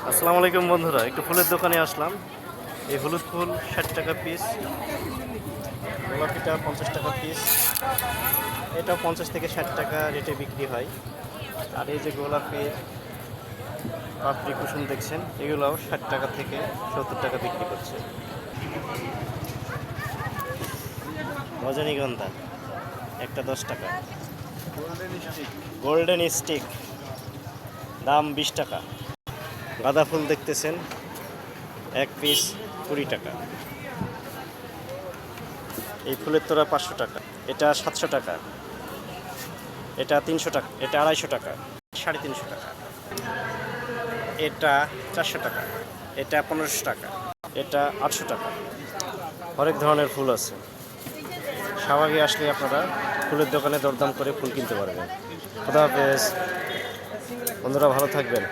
আসসালামু আলাইকুম বন্ধুরা, একটু ফুলের দোকানে আসলাম। এই হলুদ ফুল ৬০ টাকা পিস, গোলাপিটা ৫০ টাকা পিস, এটাও ৫০ থেকে ৬০ টাকা রেটে বিক্রি হয়। আর এই যে গোলাপির পাপড়ি কুসুম দেখছেন, এগুলোও ৬০ টাকা থেকে ৭০ টাকা বিক্রি করছে। রজনীগন্ধা একটা ১০ টাকা, গোল্ডেন স্টিক দাম ২০ টাকা। গাঁদা ফুল দেখতেছেন, এক পিস ২০ টাকা। এই ফুলের তোড়া ৫০০ টাকা, এটা ৭০০ টাকা, এটা ৩০০ টাকা, এটা ২৫০ টাকা, ৩৫০ টাকা, এটা ৪০০ টাকা, এটা ১৫০০ টাকা, এটা ৮০০ টাকা। অনেক ধরনের ফুল আছে। শাহবাগে আসলে আপনারা ফুলের দোকানে দরদাম করে ফুল কিনতে পারবেন। খোদা হাফেজ বন্ধুরা, ভালো থাকবেন।